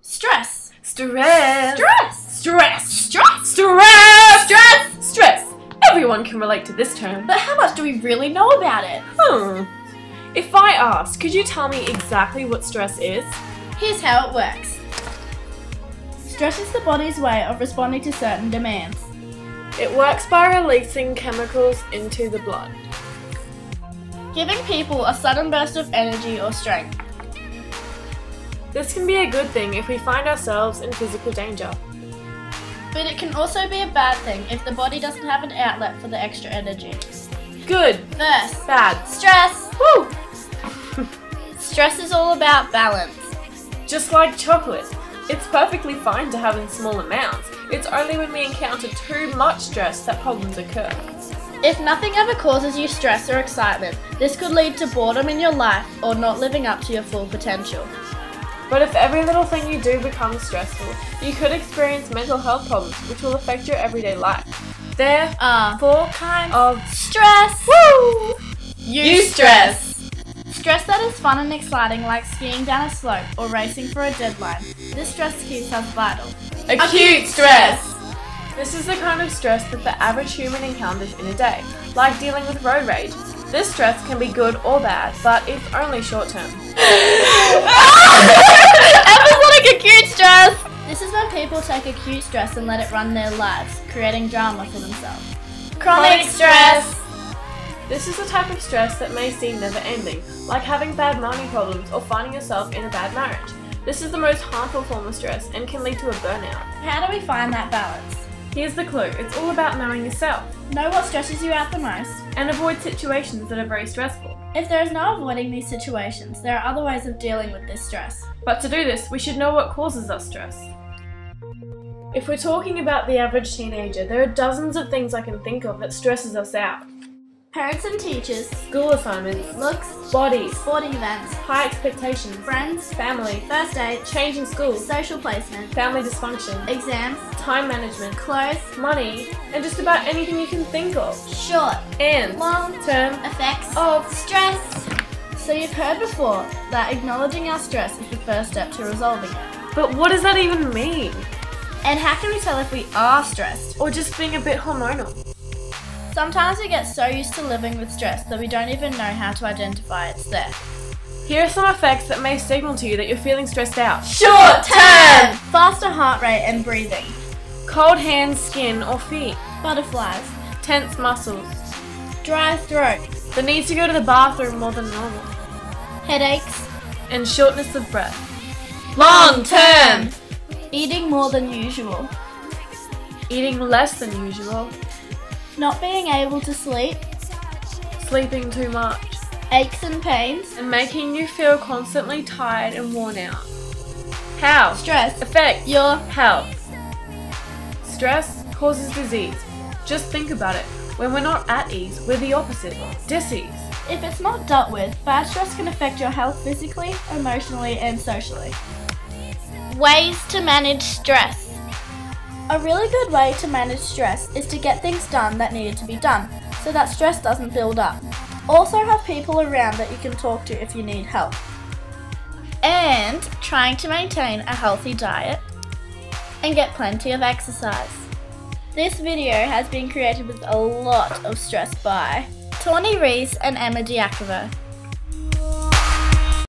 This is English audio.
Stress. Stress. Stress. Stress. Stress. Stress. Stress. Stress. Everyone can relate to this term. But how much do we really know about it? If I asked, could you tell me exactly what stress is? Here's how it works. Stress is the body's way of responding to certain demands. It works by releasing chemicals into the blood, Giving people a sudden burst of energy or strength. This can be a good thing if we find ourselves in physical danger. But it can also be a bad thing if the body doesn't have an outlet for the extra energy. Good. First, Bad. stress. Woo! Stress is all about balance. Just like chocolate. It's perfectly fine to have in small amounts. It's only when we encounter too much stress that problems occur. If nothing ever causes you stress or excitement, this could lead to boredom in your life or not living up to your full potential. But if every little thing you do becomes stressful, you could experience mental health problems which will affect your everyday life. There are 4 kinds of stress. Woo! Eustress. Stress that is fun and exciting, like skiing down a slope or racing for a deadline. This stress keeps us vital. Acute stress. This is the kind of stress that the average human encounters in a day, like dealing with road rage. This stress can be good or bad, but it's only short term. Episodic acute stress! This is when people take acute stress and let it run their lives, creating drama for themselves. Chronic stress! This is the type of stress that may seem never ending, like having bad money problems or finding yourself in a bad marriage. This is the most harmful form of stress and can lead to a burnout. How do we find that balance? Here's the clue. It's all about knowing yourself. Know what stresses you out the most. And avoid situations that are very stressful. If there is no avoiding these situations, there are other ways of dealing with this stress. But to do this, we should know what causes us stress. If we're talking about the average teenager, there are dozens of things I can think of that stresses us out. Parents and teachers, School assignments, looks, bodies, sporting events, high expectations, friends, family, first dates, changing schools, social placement, family dysfunction, exams, time management, clothes, money, and just about anything you can think of. short, And long-term term effects of stress. So you've heard before that acknowledging our stress is the first step to resolving it. But what does that even mean? And how can we tell if we are stressed? Or just being a bit hormonal? Sometimes we get so used to living with stress that we don't even know how to identify it's there. Here are some effects that may signal to you that you're feeling stressed out. Short term! Faster heart rate and breathing. Cold hands, skin, or feet. Butterflies. Tense muscles. Dry throat. The need to go to the bathroom more than normal. Headaches. And shortness of breath. Long term! Eating more than usual. Eating less than usual. Not being able to sleep. Sleeping too much. Aches and pains. And making you feel constantly tired and worn out. How? Stress. Affect Your health. Stress causes disease. Just think about it. When we're not at ease, we're the opposite. Dis-ease. If it's not dealt with, bad stress can affect your health physically, emotionally, and socially. Ways to manage stress. A really good way to manage stress is to get things done that needed to be done, so that stress doesn't build up. Also have people around that you can talk to if you need help. And trying to maintain a healthy diet and get plenty of exercise. This video has been created with a lot of stress by Tawny and Emma Diakova.